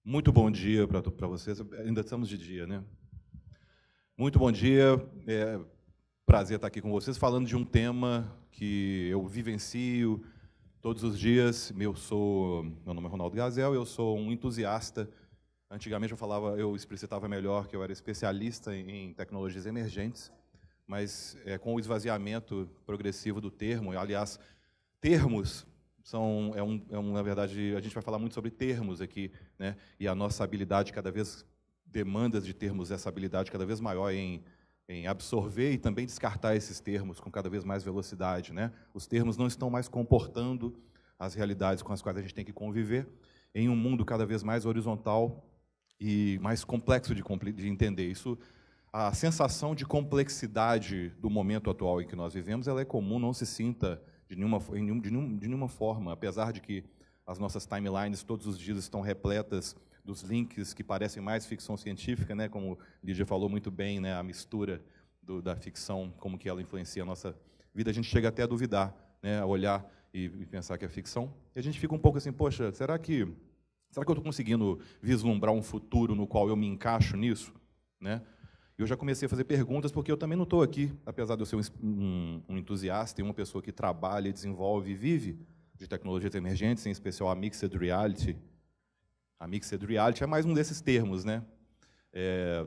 Muito bom dia para vocês. Ainda estamos de dia, né? Muito bom dia. Prazer estar aqui com vocês, falando de um tema que eu vivencio todos os dias. Meu nome é Ronaldo Gazel, eu sou um entusiasta. Antigamente eu explicitava melhor que eu era especialista em tecnologias emergentes, mas com o esvaziamento progressivo do termo, aliás, termos na verdade, a gente vai falar muito sobre termos aqui, né? E a nossa habilidade demandas de termos essa habilidade cada vez maior em absorver e também descartar esses termos com cada vez mais velocidade, né? Os termos não estão mais comportando as realidades com as quais a gente tem que conviver em um mundo cada vez mais horizontal e mais complexo de entender. A sensação de complexidade do momento atual em que nós vivemos, ela é comum, não se sinta de nenhuma forma, apesar de que as nossas timelines todos os dias estão repletas dos links que parecem mais ficção científica, né? Como Lídia falou muito bem, né? A mistura da ficção, como que ela influencia a nossa vida, a gente chega até a duvidar, né? A olhar e pensar que é ficção. E a gente fica um pouco assim, poxa, será que eu estou conseguindo vislumbrar um futuro no qual eu me encaixo nisso, né? Eu já comecei a fazer perguntas, porque eu também não estou aqui, apesar de eu ser um entusiasta e uma pessoa que trabalha, desenvolve e vive de tecnologias emergentes, em especial a Mixed Reality. A Mixed Reality é mais um desses termos, né?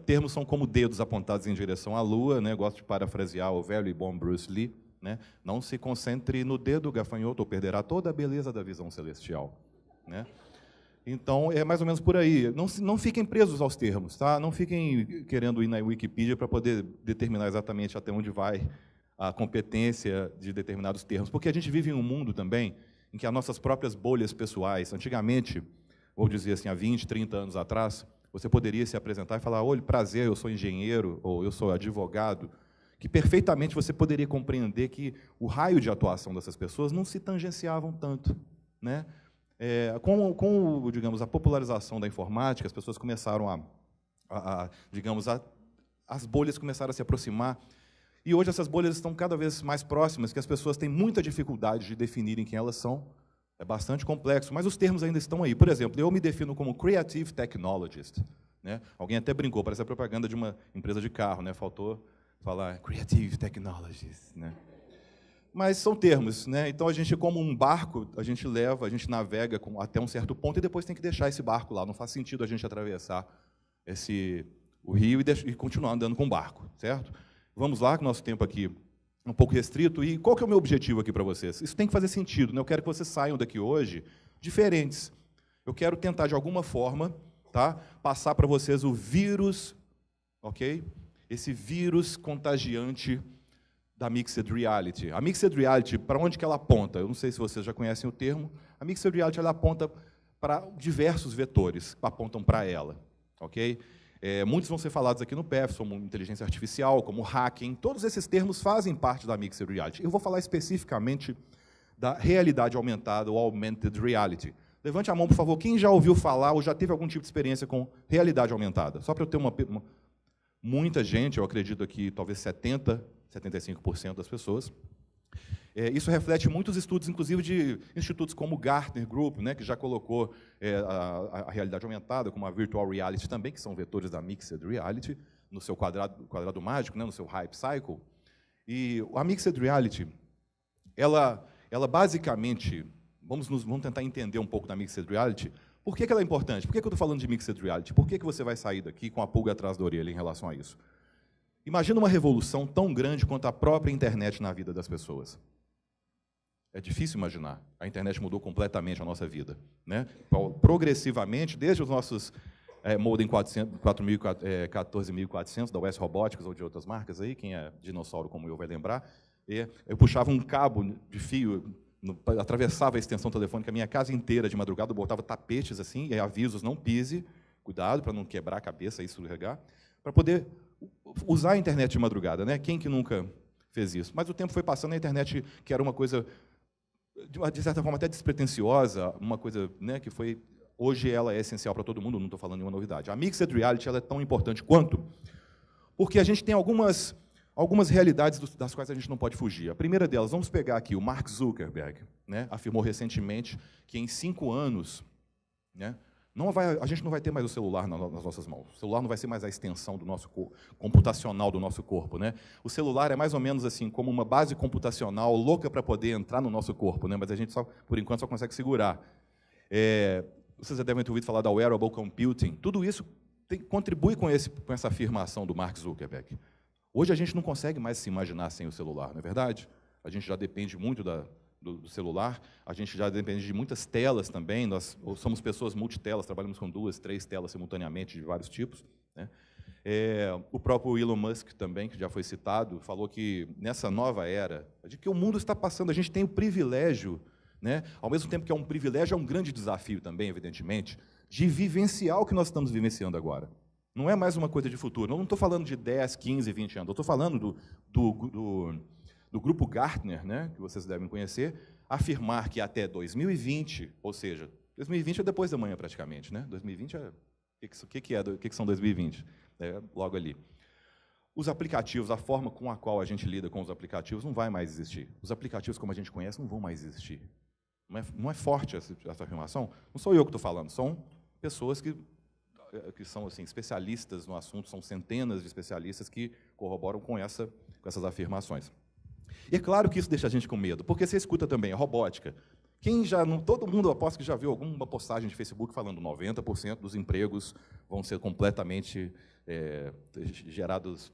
Termos são como dedos apontados em direção à Lua, né? Gosto de parafrasear o velho e bom Bruce Lee, né? Não se concentre no dedo gafanhoto ou perderá toda a beleza da visão celestial, né? Então, é mais ou menos por aí. Não fiquem presos aos termos, tá? Não fiquem querendo ir na Wikipedia para poder determinar exatamente até onde vai a competência de determinados termos, porque a gente vive em um mundo também em que as nossas próprias bolhas pessoais, antigamente, vou dizer assim, há 20, 30 anos atrás, você poderia se apresentar e falar, olha, prazer, eu sou engenheiro, ou eu sou advogado, que perfeitamente você poderia compreender que o raio de atuação dessas pessoas não se tangenciavam tanto, né? Digamos, a popularização da informática, as pessoas começaram as bolhas começaram a se aproximar, e hoje essas bolhas estão cada vez mais próximas, que as pessoas têm muita dificuldade de definirem quem elas são. É bastante complexo, mas os termos ainda estão aí. Por exemplo, eu me defino como Creative Technologist, né? Alguém até brincou, parece a propaganda de uma empresa de carro, né? Faltou falar Creative Technologist, né? Mas são termos, né? Então a gente, como um barco, a gente navega até um certo ponto e depois tem que deixar esse barco lá. Não faz sentido a gente atravessar o rio e continuar andando com o barco, certo? Vamos lá, que o nosso tempo aqui é um pouco restrito. E qual que é o meu objetivo aqui para vocês? Isso tem que fazer sentido, né? Eu quero que vocês saiam daqui hoje diferentes. Eu quero tentar, de alguma forma, tá, passar para vocês o vírus, ok? Esse vírus contagiante da Mixed Reality. A Mixed Reality, para onde que ela aponta? Eu não sei se vocês já conhecem o termo. A Mixed Reality ela aponta para diversos vetores que apontam para ela, ok? Muitos vão ser falados aqui no PEF, como inteligência artificial, como hacking. Todos esses termos fazem parte da Mixed Reality. Eu vou falar especificamente da realidade aumentada, ou Augmented Reality. Levante a mão, por favor, quem já ouviu falar ou já teve algum tipo de experiência com realidade aumentada? Só para eu ter muita gente, eu acredito aqui, talvez 75% das pessoas. Isso reflete muitos estudos, inclusive de institutos como o Gartner Group, né, que já colocou a realidade aumentada, como a Virtual Reality também, que são vetores da Mixed Reality, no seu quadrado mágico, né, no seu Hype Cycle. E a Mixed Reality, ela basicamente, vamos tentar entender um pouco da Mixed Reality. Por que ela é importante? Por que eu estou falando de Mixed Reality? Por que você vai sair daqui com a pulga atrás da orelha em relação a isso? Imagina uma revolução tão grande quanto a própria internet na vida das pessoas. É difícil imaginar. A internet mudou completamente a nossa vida, né? Progressivamente, desde os nossos modem 14.400 da West Robotics ou de outras marcas, aí, quem é dinossauro como eu vai lembrar, eu puxava um cabo de fio, atravessava a extensão telefônica a minha casa inteira de madrugada, eu botava tapetes assim, e avisos, não pise, cuidado para não quebrar a cabeça e escorregar, para poder usar a internet de madrugada, né? Quem que nunca fez isso? Mas o tempo foi passando, a internet, que era uma coisa, de certa forma, até despretensiosa, uma coisa, né, que foi... Hoje ela é essencial para todo mundo, não estou falando nenhuma novidade. A Mixed Reality ela é tão importante quanto, porque a gente tem algumas realidades das quais a gente não pode fugir. A primeira delas, vamos pegar aqui, o Mark Zuckerberg, né, afirmou recentemente que em 5 anos, né, A gente não vai ter mais o celular nas nossas mãos. O celular não vai ser mais a extensão do nosso computacional do nosso corpo, né? O celular é mais ou menos assim como uma base computacional louca para poder entrar no nosso corpo, né? Mas a gente por enquanto só consegue segurar. Vocês já devem ter ouvido falar da wearable computing. Tudo isso contribui com essa afirmação do Mark Zuckerberg. Hoje a gente não consegue mais se imaginar sem o celular, não é verdade? A gente já depende muito do celular, a gente já depende de muitas telas também, nós somos pessoas multitelas, trabalhamos com 2, 3 telas simultaneamente de vários tipos, né? O próprio Elon Musk também, que já foi citado, falou que nessa nova era, de que o mundo está passando, a gente tem o privilégio, né? Ao mesmo tempo que é um privilégio, é um grande desafio também, evidentemente, de vivenciar o que nós estamos vivenciando agora. Não é mais uma coisa de futuro, eu não estou falando de 10, 15, 20 anos, eu estou falando do grupo Gartner, né, que vocês devem conhecer, afirmar que até 2020, ou seja, 2020 é depois da manhã praticamente, né? 2020 é o que são 2020? Logo ali. Os aplicativos, a forma com a qual a gente lida com os aplicativos não vai mais existir. Os aplicativos como a gente conhece não vão mais existir. Não é forte essa afirmação? Não sou eu que estou falando, são pessoas que são assim, especialistas no assunto, são centenas de especialistas que corroboram com essas afirmações. E é claro que isso deixa a gente com medo, porque você escuta também a robótica. Todo mundo, aposto que já viu alguma postagem de Facebook falando 90% dos empregos vão ser completamente gerados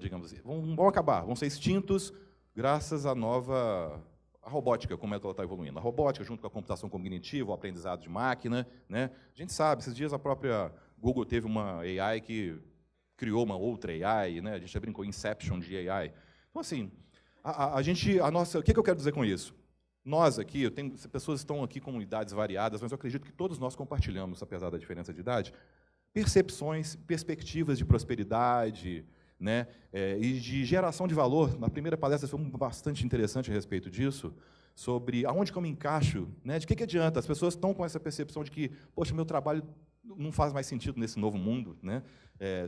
digamos assim, vão acabar, vão ser extintos graças à robótica, como é que ela está evoluindo. A robótica, junto com a computação cognitiva, o aprendizado de máquina, né? A gente sabe, esses dias a própria Google teve uma AI que criou uma outra AI, né? A gente já brincou Inception de AI. Então, assim, o que eu quero dizer com isso? Nós aqui, pessoas estão aqui com idades variadas, mas eu acredito que todos nós compartilhamos, apesar da diferença de idade, percepções, perspectivas de prosperidade, né, e de geração de valor. Na primeira palestra foi bastante interessante a respeito disso, sobre aonde que eu me encaixo, né, de que adianta. As pessoas estão com essa percepção de que, poxa, meu trabalho não faz mais sentido nesse novo mundo, né?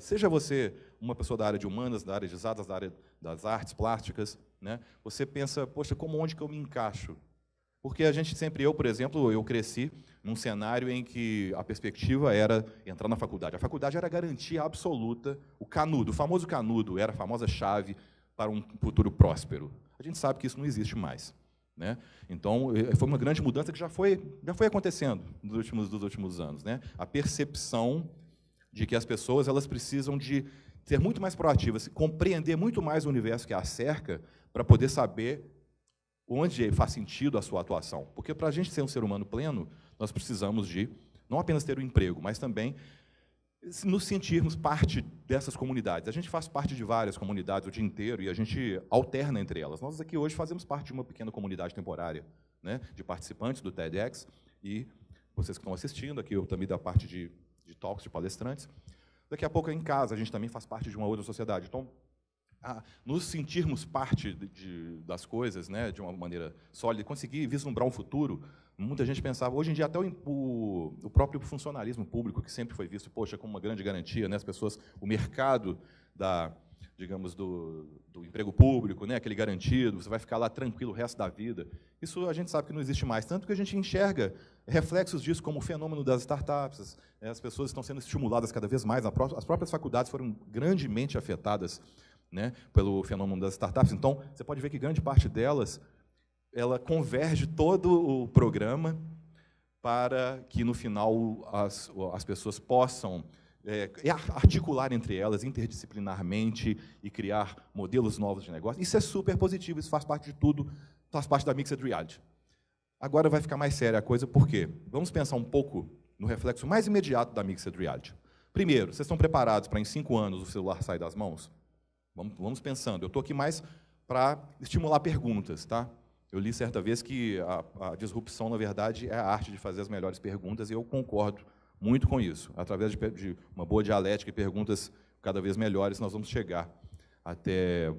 Seja você uma pessoa da área de humanas, da área de exatas, da área das artes plásticas, né? Você pensa, poxa, onde que eu me encaixo? Porque eu, por exemplo, eu cresci num cenário em que a perspectiva era entrar na faculdade. A faculdade era a garantia absoluta, o famoso canudo, era a famosa chave para um futuro próspero. A gente sabe que isso não existe mais, né? Então, foi uma grande mudança que já foi acontecendo dos últimos anos, né? A percepção de que as pessoas elas precisam de ser muito mais proativas, compreender muito mais o universo que a cerca, para poder saber onde faz sentido a sua atuação. Porque, para a gente ser um ser humano pleno, nós precisamos de não apenas ter um emprego, mas também nos sentirmos parte dessas comunidades. A gente faz parte de várias comunidades o dia inteiro e a gente alterna entre elas. Nós aqui hoje fazemos parte de uma pequena comunidade temporária, né, de participantes do TEDx, e vocês que estão assistindo, aqui eu também da parte de talks, de palestrantes. Daqui a pouco, em casa, a gente também faz parte de uma outra sociedade. Então, nos sentirmos parte das coisas, né, de uma maneira sólida, conseguir vislumbrar um futuro, muita gente pensava, hoje em dia até o próprio funcionalismo público, que sempre foi visto, poxa, como uma grande garantia, né, as pessoas, o mercado digamos, do emprego público, né, aquele garantido, você vai ficar lá tranquilo o resto da vida, isso a gente sabe que não existe mais, tanto que a gente enxerga reflexos disso como o fenômeno das startups, as pessoas estão sendo estimuladas cada vez mais, as próprias faculdades foram grandemente afetadas, né, pelo fenômeno das startups. Então, você pode ver que grande parte delas, ela converge todo o programa para que, no final, as pessoas possam articular entre elas interdisciplinarmente e criar modelos novos de negócio. Isso é super positivo, isso faz parte de tudo, faz parte da Mixed Reality. Agora vai ficar mais séria a coisa, por quê? Vamos pensar um pouco no reflexo mais imediato da Mixed Reality. Primeiro, vocês estão preparados para, em 5 anos, o celular sair das mãos? Vamos pensando. Eu estou aqui mais para estimular perguntas, tá? Eu li certa vez que a disrupção, na verdade, é a arte de fazer as melhores perguntas, e eu concordo muito com isso. Através de uma boa dialética e perguntas cada vez melhores, nós vamos chegar até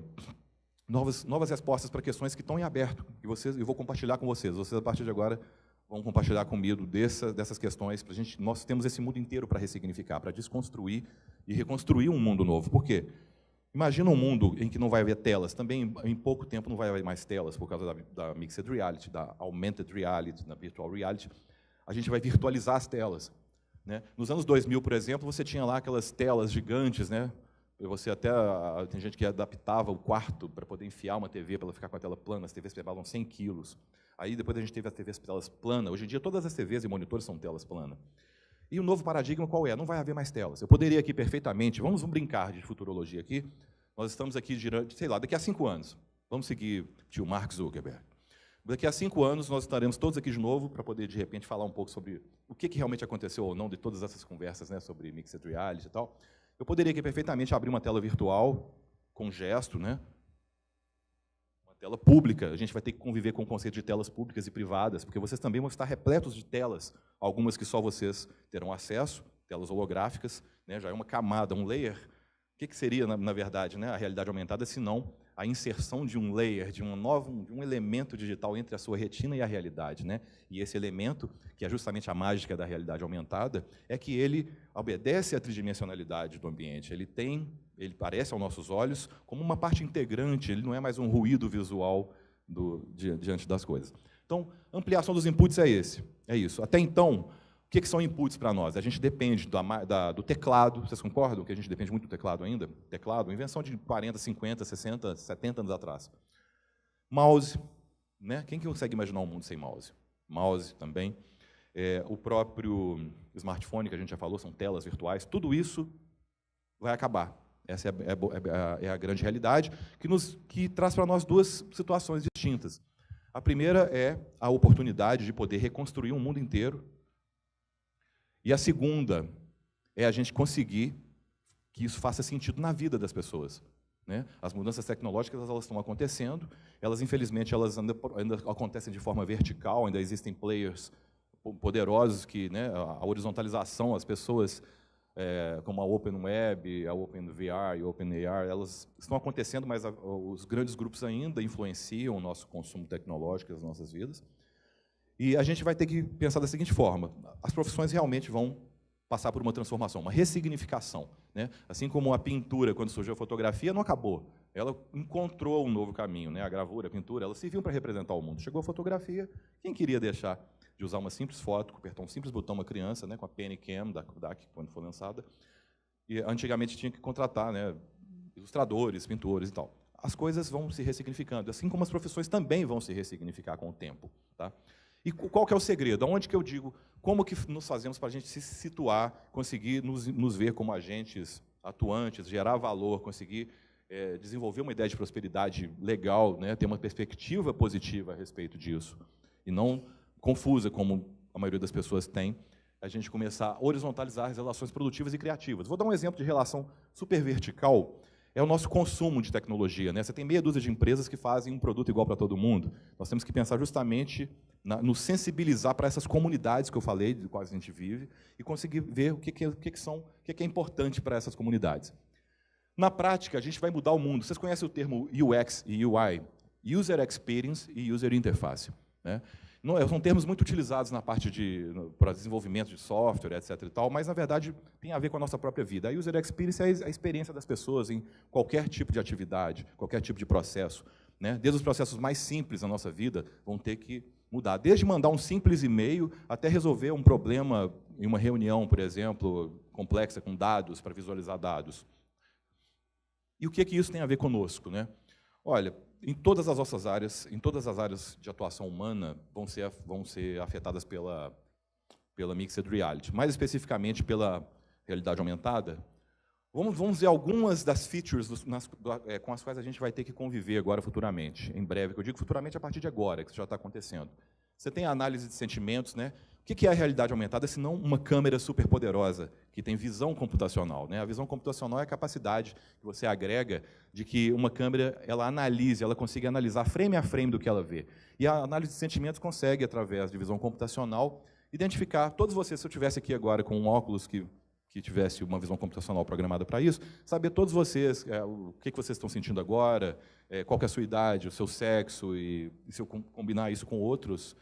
novas respostas para questões que estão em aberto. E eu vou compartilhar com vocês. Vocês, a partir de agora, vão compartilhar comigo dessas questões. Nós temos esse mundo inteiro para ressignificar, para desconstruir e reconstruir um mundo novo. Por quê? Imagina um mundo em que não vai haver telas. Também, em pouco tempo, não vai haver mais telas por causa da Mixed Reality, da Augmented Reality, da Virtual Reality. A gente vai virtualizar as telas. né? Nos anos 2000, por exemplo, você tinha lá aquelas telas gigantes, né? Você até, tem gente que adaptava o quarto para poder enfiar uma TV, para ela ficar com a tela plana, as TVs pesavam 100 quilos. Aí depois a gente teve as TVs telas planas. Hoje em dia todas as TVs e monitores são telas planas. E o novo paradigma qual é? Não vai haver mais telas. Eu poderia aqui perfeitamente, vamos brincar de futurologia aqui, nós estamos aqui girando, sei lá, daqui a 5 anos, vamos seguir tio Mark Zuckerberg. Daqui a 5 anos nós estaremos todos aqui de novo para poder, de repente, falar um pouco sobre o que realmente aconteceu ou não de todas essas conversas, né, sobre mixed reality e tal. Eu poderia aqui perfeitamente abrir uma tela virtual com gesto, né? Uma tela pública. A gente vai ter que conviver com o conceito de telas públicas e privadas, porque vocês também vão estar repletos de telas, algumas que só vocês terão acesso, telas holográficas, né? Já é uma camada, um layer. O que seria, na verdade, né, a realidade aumentada, se não a inserção de um layer, de um elemento digital entre a sua retina e a realidade, né? E esse elemento, que é justamente a mágica da realidade aumentada, é que ele obedece à tridimensionalidade do ambiente. Ele parece aos nossos olhos como uma parte integrante, ele não é mais um ruído visual diante das coisas. Então, ampliação dos inputs é isso. Até então, o que são inputs para nós? A gente depende do teclado, vocês concordam que a gente depende muito do teclado ainda? Teclado, invenção de 40, 50, 60, 70 anos atrás. Mouse, né? Quem que consegue imaginar um mundo sem mouse? Mouse também. O próprio smartphone, que a gente já falou, são telas virtuais, tudo isso vai acabar. Essa é a grande realidade, que traz para nós duas situações distintas. A primeira é a oportunidade de poder reconstruir um mundo inteiro. E a segunda é a gente conseguir que isso faça sentido na vida das pessoas, né? As mudanças tecnológicas elas estão acontecendo, infelizmente elas ainda acontecem de forma vertical, ainda existem players poderosos que, né, a horizontalização, as pessoas como a Open Web, a Open VR e a Open AR, elas estão acontecendo, mas os grandes grupos ainda influenciam o nosso consumo tecnológico, as nossas vidas. E a gente vai ter que pensar da seguinte forma: as profissões realmente vão passar por uma transformação, uma ressignificação, né? Assim como a pintura, quando surgiu a fotografia, não acabou. Ela encontrou um novo caminho, né? A gravura, a pintura, ela serviu para representar o mundo. Chegou a fotografia, quem queria deixar de usar uma simples foto, apertar um simples botão, uma criança, né, com a Pennycam da Kodak, quando foi lançada, e antigamente tinha que contratar, né, ilustradores, pintores e tal. As coisas vão se ressignificando, assim como as profissões também vão se ressignificar com o tempo, tá? E qual que é o segredo? Aonde que eu digo, como que nos fazemos para a gente se situar, conseguir nos ver como agentes atuantes, gerar valor, conseguir desenvolver uma ideia de prosperidade legal, né, ter uma perspectiva positiva a respeito disso, e não confusa, como a maioria das pessoas tem, a gente começar a horizontalizar as relações produtivas e criativas. Vou dar um exemplo de relação super vertical, é o nosso consumo de tecnologia, né? Você tem meia dúzia de empresas que fazem um produto igual para todo mundo. Nós temos que pensar justamente no sensibilizar para essas comunidades que eu falei, de quais a gente vive, e conseguir ver o que é importante para essas comunidades. Na prática, a gente vai mudar o mundo. Vocês conhecem o termo UX e UI? User Experience e User Interface, né? São termos muito utilizados na parte para desenvolvimento de software, etc. e tal, mas, na verdade, tem a ver com a nossa própria vida. A User Experience é a experiência das pessoas em qualquer tipo de atividade, qualquer tipo de processo, né? Desde os processos mais simples da nossa vida vão ter que mudar. Desde mandar um simples e-mail até resolver um problema em uma reunião, por exemplo, complexa com dados, para visualizar dados. E o que isso tem a ver conosco, né? Olha, em todas as nossas áreas, em todas as áreas de atuação humana, vão ser afetadas pela mixed reality, mais especificamente pela realidade aumentada. Vamos ver algumas das features com as quais a gente vai ter que conviver agora futuramente, em breve, que eu digo futuramente a partir de agora, que isso já está acontecendo. Você tem a análise de sentimentos, né? O que é a realidade aumentada, se não uma câmera superpoderosa, que tem visão computacional, né? A visão computacional é a capacidade que você agrega de que uma câmera ela consiga analisar frame a frame do que ela vê. E a análise de sentimentos consegue, através de visão computacional, identificar, todos vocês, se eu estivesse aqui agora com um óculos que tivesse uma visão computacional programada para isso, saber todos vocês o que vocês estão sentindo agora, qual que é a sua idade, o seu sexo, e se eu combinar isso com outros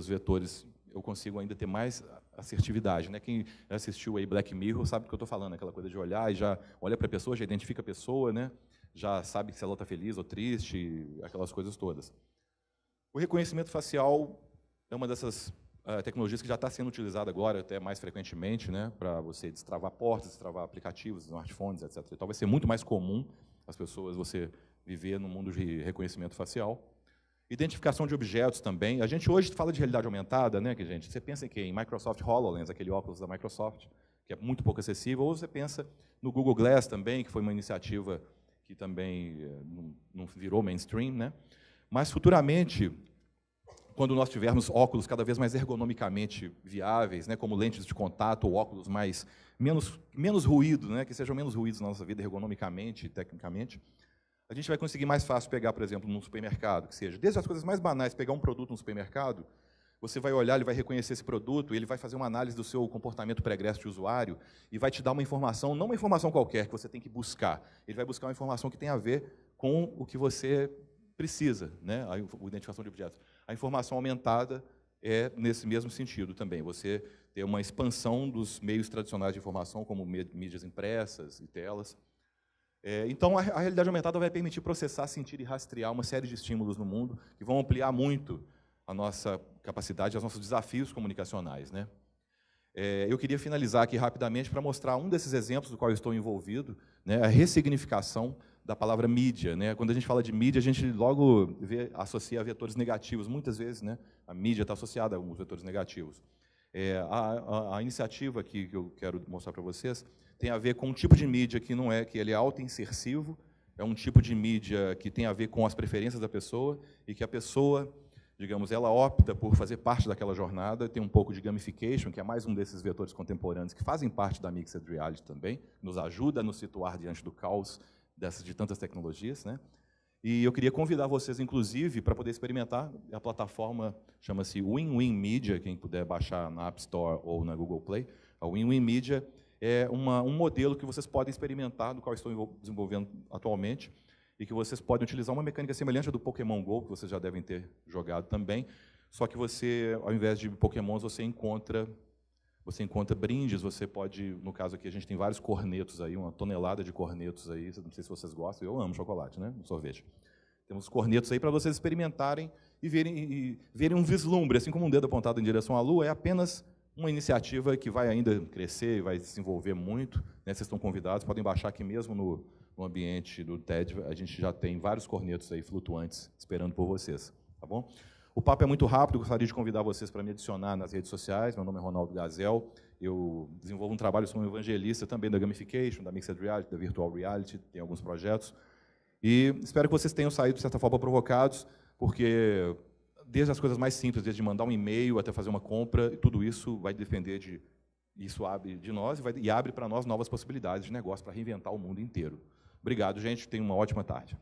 vetores, eu consigo ainda ter mais assertividade, né? Quem assistiu aí Black Mirror sabe do que eu estou falando, aquela coisa de olhar e já olha para a pessoa, já identifica a pessoa, né? Já sabe se ela está feliz ou triste, aquelas coisas todas. O reconhecimento facial é uma dessas tecnologias que já está sendo utilizada agora até mais frequentemente, né, para você destravar portas, destravar aplicativos, smartphones, etc. Então vai ser muito mais comum as pessoas, você viver no mundo de reconhecimento facial. Identificação de objetos também. A gente hoje fala de realidade aumentada, né, que gente? Você pensa em quê? Em Microsoft HoloLens, aquele óculos da Microsoft, que é muito pouco acessível, ou você pensa no Google Glass também, que foi uma iniciativa que também não virou mainstream, né? Mas futuramente, quando nós tivermos óculos cada vez mais ergonomicamente viáveis, né, como lentes de contato ou óculos menos ruído, né, que sejam menos ruídos na nossa vida ergonomicamente e tecnicamente, a gente vai conseguir mais fácil pegar, por exemplo, num supermercado, que seja, desde as coisas mais banais, pegar um produto no supermercado, você vai olhar, ele vai reconhecer esse produto, ele vai fazer uma análise do seu comportamento pregresso de usuário e vai te dar uma informação, não uma informação qualquer que você tem que buscar, ele vai buscar uma informação que tem a ver com o que você precisa, né, a identificação de objetos. A informação aumentada é nesse mesmo sentido também, você ter uma expansão dos meios tradicionais de informação, como mídias impressas e telas. Então, a realidade aumentada vai permitir processar, sentir e rastrear uma série de estímulos no mundo que vão ampliar muito a nossa capacidade, os nossos desafios comunicacionais, né? Eu queria finalizar aqui rapidamente para mostrar um desses exemplos do qual eu estou envolvido, né, a ressignificação da palavra mídia, né? Quando a gente fala de mídia, a gente logo associa a vetores negativos. Muitas vezes, né, a mídia está associada a alguns vetores negativos. A iniciativa que eu quero mostrar para vocês tem a ver com um tipo de mídia que não é, que ele é autoinsersivo, é um tipo de mídia que tem a ver com as preferências da pessoa e que a pessoa, digamos, ela opta por fazer parte daquela jornada, tem um pouco de gamification, que é mais um desses vetores contemporâneos que fazem parte da Mixed Reality também, nos ajuda a nos situar diante do caos de tantas tecnologias, né? E eu queria convidar vocês, inclusive, para poder experimentar. A plataforma chama-se WinWin Media, quem puder baixar na App Store ou na Google Play. A WinWin Media é um modelo que vocês podem experimentar, do qual estou desenvolvendo atualmente, e que vocês podem utilizar uma mecânica semelhante à do Pokémon GO, que vocês já devem ter jogado também, só que você, ao invés de Pokémons, você encontra brindes, você pode, no caso aqui, a gente tem vários cornetos aí, uma tonelada de cornetos aí, não sei se vocês gostam, eu amo chocolate, né, no sorvete. Temos cornetos aí para vocês experimentarem e verem um vislumbre, assim como um dedo apontado em direção à Lua, é apenas uma iniciativa que vai ainda crescer e vai se desenvolver muito, né, vocês estão convidados, podem baixar aqui mesmo no ambiente do TED, a gente já tem vários cornetos aí flutuantes esperando por vocês, tá bom? O papo é muito rápido, gostaria de convidar vocês para me adicionar nas redes sociais. Meu nome é Ronaldo Gazel, eu desenvolvo um trabalho, sou um evangelista também da gamification, da Mixed Reality, da Virtual Reality, tem alguns projetos. E espero que vocês tenham saído, de certa forma, provocados, porque desde as coisas mais simples, desde mandar um e-mail até fazer uma compra, tudo isso vai depender isso abre de nós e abre para nós novas possibilidades de negócio para reinventar o mundo inteiro. Obrigado, gente, tenham uma ótima tarde.